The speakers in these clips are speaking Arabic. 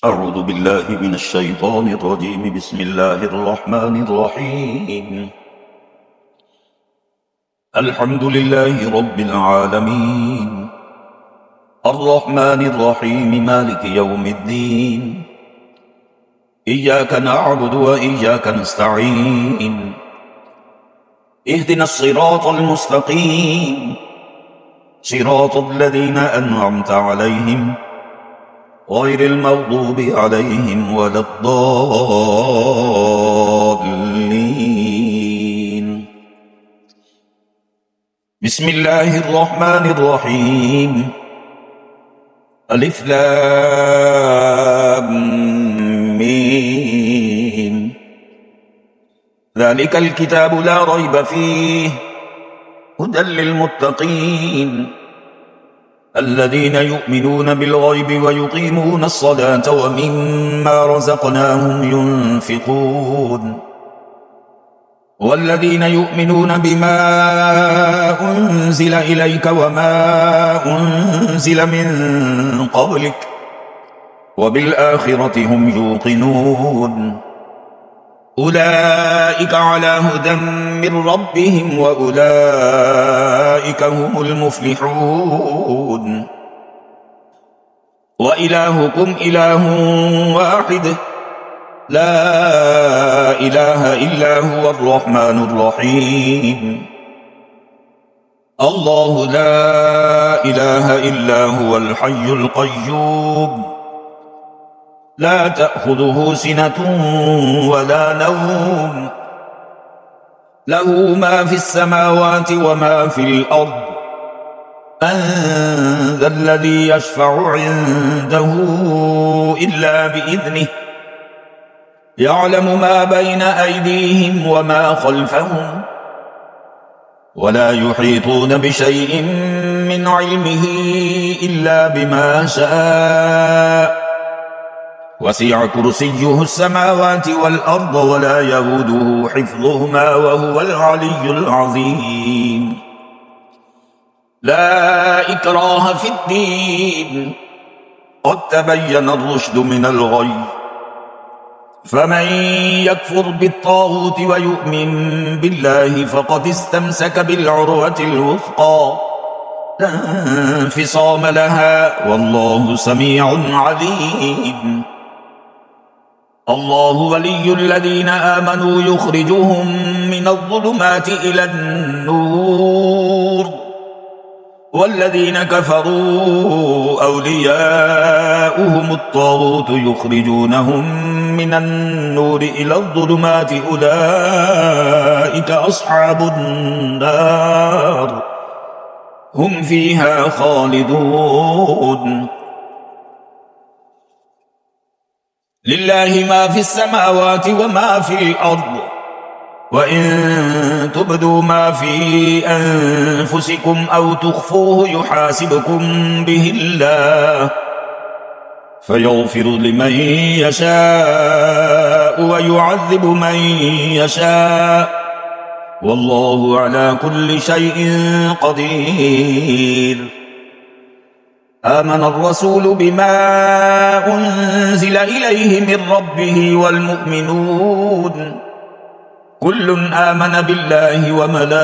أعوذ بالله من الشيطان الرجيم. بسم الله الرحمن الرحيم. الحمد لله رب العالمين، الرحمن الرحيم، مالك يوم الدين. إياك نعبد وإياك نستعين. اهدنا الصراط المستقيم، صراط الذين أنعمت عليهم غير المغضوب عليهم ولا الضالين. بسم الله الرحمن الرحيم. ألف لام ميم. ذلك الكتاب لا ريب فيه هدى للمتقين الذين يؤمنون بالغيب ويقيمون الصلاة ومما رزقناهم ينفقون، والذين يؤمنون بما أنزل إليك وما أنزل من قبلك وبالآخرة هم يوقنون. أولئك على هدى من ربهم وأولئك هم المفلحون. وإلهكم إله واحد لا إله إلا هو الرحمن الرحيم. الله لا إله إلا هو الحي القيوم، لا تأخذه سنة ولا نوم، له ما في السماوات وما في الأرض. من ذا الذي يشفع عنده إلا بإذنه، يعلم ما بين أيديهم وما خلفهم، ولا يحيطون بشيء من علمه إلا بما شاء. وسع كرسيه السماوات والأرض ولا يئوده حفظهما وهو العلي العظيم. لا إكراه في الدين، قد تبين الرشد من الغي. فمن يكفر بالطاغوت ويؤمن بالله فقد استمسك بالعروة الوثقى، لا انفصام لها، والله سميع عليم. الله ولي الذين آمنوا يخرجهم من الظلمات إلى النور، والذين كفروا أولياؤهم الطاغوت يخرجونهم من النور إلى الظلمات، أولئك أصحاب النار هم فيها خالدون. لله ما في السماوات وما في الأرض، وإن تبدوا ما في أنفسكم أو تخفوه يحاسبكم به الله، فيغفر لمن يشاء ويعذب من يشاء، والله على كل شيء قدير. آمن الرسول بما أنزل إليه من ربه والمؤمنون كل آمن بالله وملائكته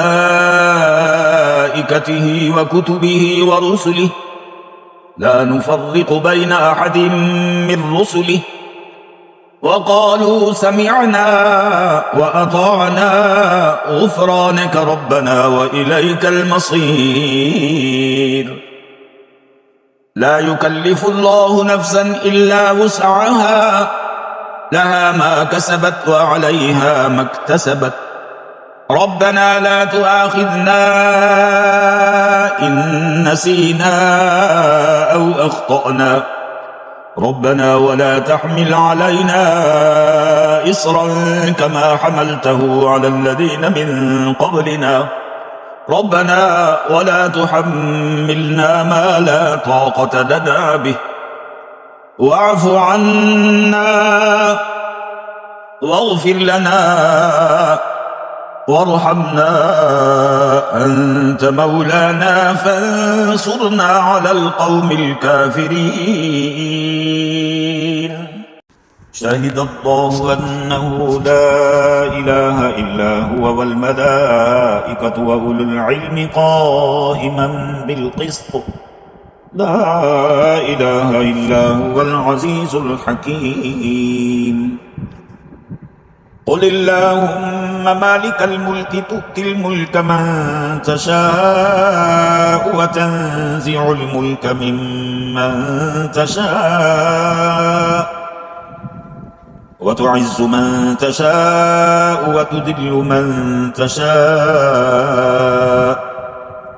وكتبه ورسله، لا نفرق بين أحد من رسله، وقالوا سمعنا وأطعنا غفرانك ربنا وإليك المصير. لا يكلف الله نفسا إلا وسعها، لها ما كسبت وعليها ما اكتسبت. ربنا لا تؤاخذنا إن نسينا أو أخطأنا، ربنا ولا تحمل علينا إصرا كما حملته على الذين من قبلنا، ربنا ولا تحملنا ما لا طاقة لنا به، واعف عنا واغفر لنا وارحمنا، أنت مولانا فانصرنا على القوم الكافرين. شهد الله أنه لا إله إلا هو والملائكة وأولو العلم قائما بالقسط لا إله إلا هو العزيز الحكيم قل اللهم مالك الملك تؤتي الملك من تشاء وتنزع الملك ممن تشاء وتعز من تشاء وتذل من تشاء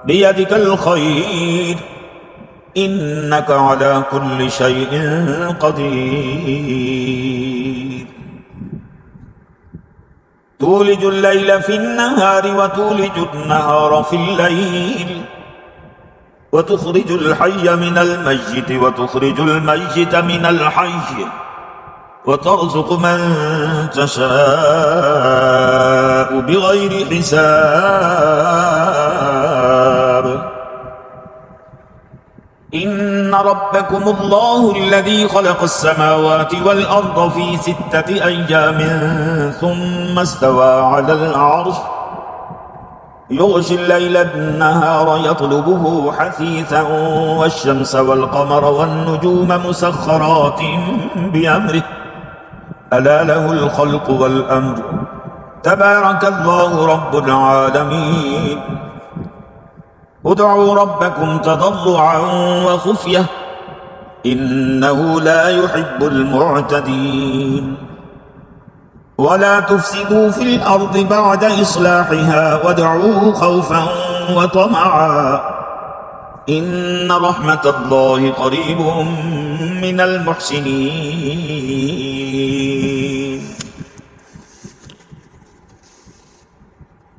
بيدك الخير إنك على كل شيء قدير تولج الليل في النهار وتولج النهار في الليل وتخرج الحي من الميت وتخرج الميت من الحي وترزق من تشاء بغير حساب إن ربكم الله الذي خلق السماوات والأرض في 6 أيام ثم استوى على العرش يغشي الليل النهار يطلبه حثيثا والشمس والقمر والنجوم مسخرات بأمره ألا له الخلق والأمر تبارك الله رب العالمين ادعوا ربكم تضرعا وخفية إنه لا يحب المعتدين ولا تفسدوا في الأرض بعد إصلاحها وادعوه خوفا وطمعا إن رحمة الله قريب من المحسنين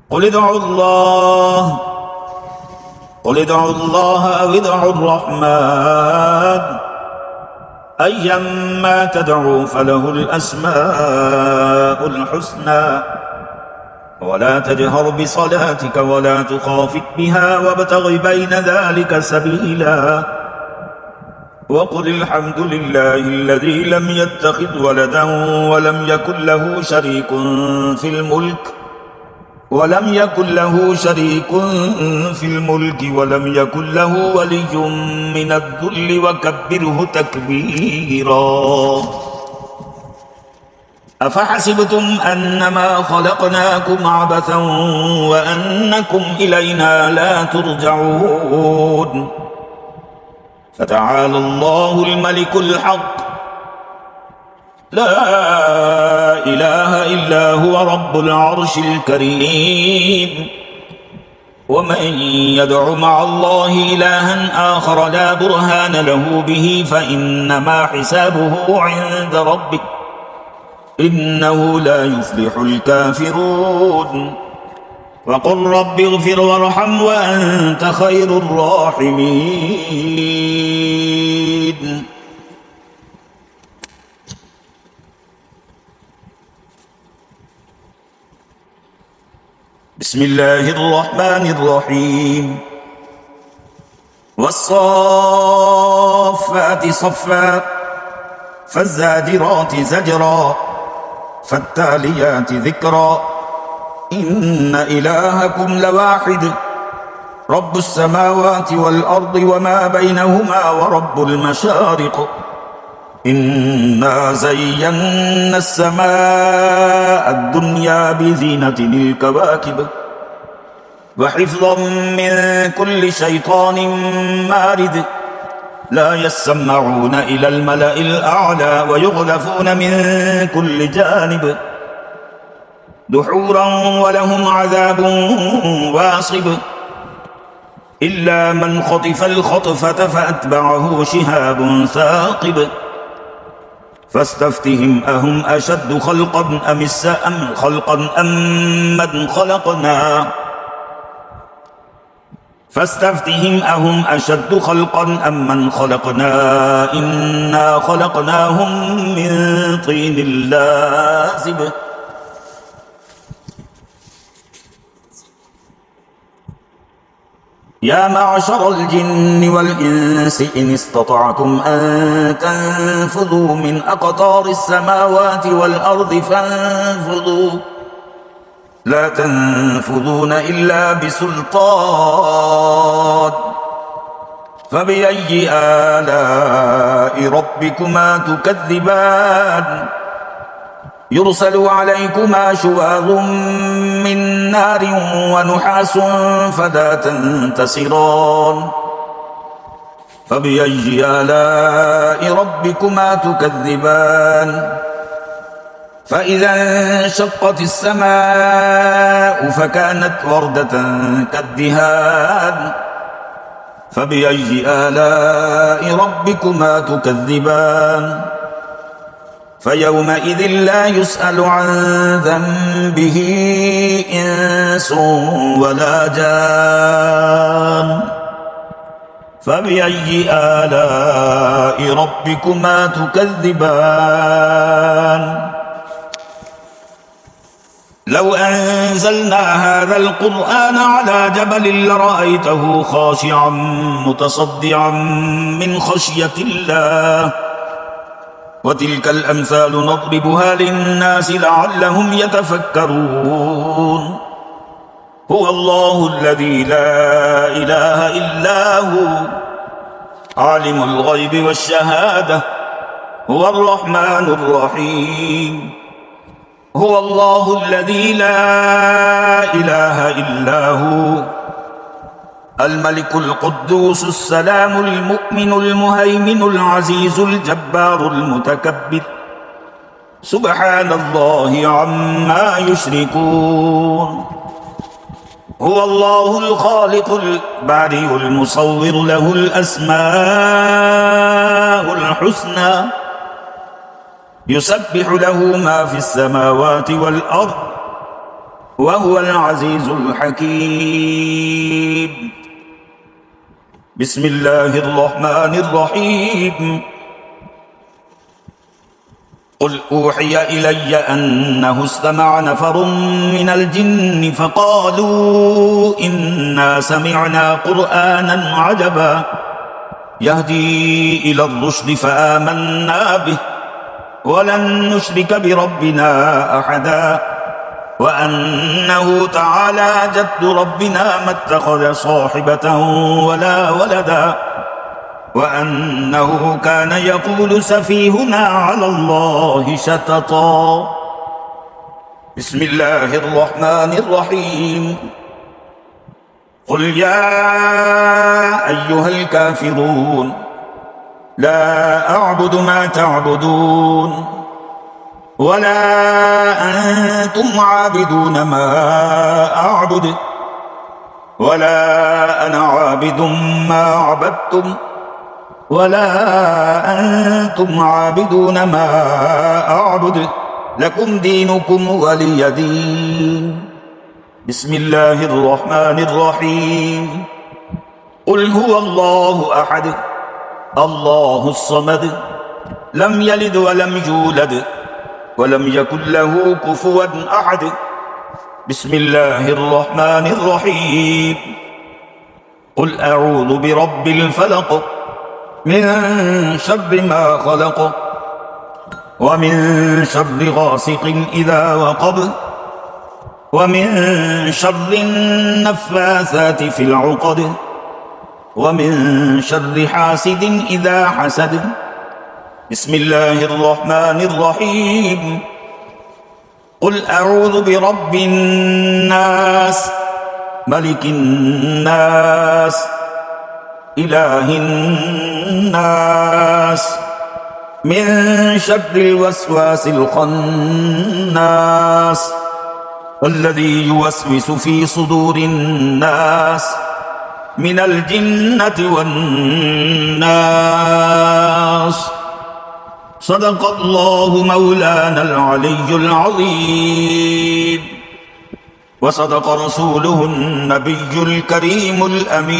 قل ادعوا الله أو ادعوا الرحمن أيما تدعوا فله الأسماء الحسنى ولا تجهر بصلاتك ولا تخافت بها وابتغ بين ذلك سبيلا وقل الحمد لله الذي لم يتخذ ولدا ولم يكن له شريك في الملك ولم يكن له ولي من الذل وكبره تكبيرا أفحسبتم أنما خلقناكم عبثا وأنكم إلينا لا ترجعون فتعالى الله الملك الحق لا إله إلا هو رب العرش الكريم ومن يدع مع الله إلها آخر لا برهان له به فإنما حسابه عند ربه إنه لا يفلح الكافرون وقل رب اغفر وارحم وأنت خير الراحمين بسم الله الرحمن الرحيم والصافات صفا فالزاجرات زجرا فالتاليات ذكرا إن إلهكم لواحد رب السماوات والأرض وما بينهما ورب المشارق إنا زينا السماء الدنيا بزينة الكواكب وحفظا من كل شيطان مارد لا يسمعون إلى الملأ الأعلى ويغلفون من كل جانب دحورا ولهم عذاب واصب إلا من خطف الخطفة فأتبعه شهاب ثاقب فاستفتهم أهم أشد خلقا أم من خلقنا إنا خلقناهم من طين لازب يا معشر الجن والإنس إن استطعتم أن تنفذوا من أقطار السماوات والأرض فانفذوا لا تنفذون إلا بسلطان فبأي آلاء ربكما تكذبان يرسل عليكما شواظ من نار ونحاس فلا تنتصران فبأي آلاء ربكما تكذبان فإذا انشقت السماء فكانت وردة كالدهان فبأي آلاء ربكما تكذبان فيومئذ لا يسأل عن ذنبه إنس ولا جان فبأي آلاء ربكما تكذبان لو أنزلنا هذا القرآن على جبل لرأيته خاشعا متصدعا من خشية الله وتلك الأمثال نضربها للناس لعلهم يتفكرون هو الله الذي لا إله إلا هو عالم الغيب والشهادة هو الرحمن الرحيم هو الله الذي لا إله إلا هو الملك القدوس السلام المؤمن المهيمن العزيز الجبار المتكبر سبحان الله عما يشركون هو الله الخالق البارئ المصور له الأسماء الحسنى يسبح له ما في السماوات والأرض وهو العزيز الحكيم بسم الله الرحمن الرحيم قل أوحي إلي أنه استمع نفر من الجن فقالوا إنا سمعنا قرآنا عجبا يهدي إلى الرشد فآمنا به ولن نشرك بربنا أحدا وأنه تعالى جد ربنا ما اتخذ صاحبة ولا ولدا وأنه كان يقول سفيهنا على الله شططا بسم الله الرحمن الرحيم قل يا أيها الكافرون لا أعبد ما تعبدون ولا أنتم عابدون ما أعبد ولا أنا عابد ما عبدتم ولا أنتم عابدون ما أعبد لكم دينكم ولي دين بسم الله الرحمن الرحيم قل هو الله أحد الله الصمد لم يلد ولم يولد ولم يكن له كفوا أحد بسم الله الرحمن الرحيم قل أعوذ برب الفلق من شر ما خلق ومن شر غاسق إذا وقب ومن شر النفاثات في العقد ومن شر حاسد إذا حسد بسم الله الرحمن الرحيم قل أعوذ برب الناس ملك الناس إله الناس من شر الوسواس الخناس الذي يوسوس في صدور الناس من الجنة والناس صدق الله مولانا العلي العظيم وصدق رسوله النبي الكريم الأمين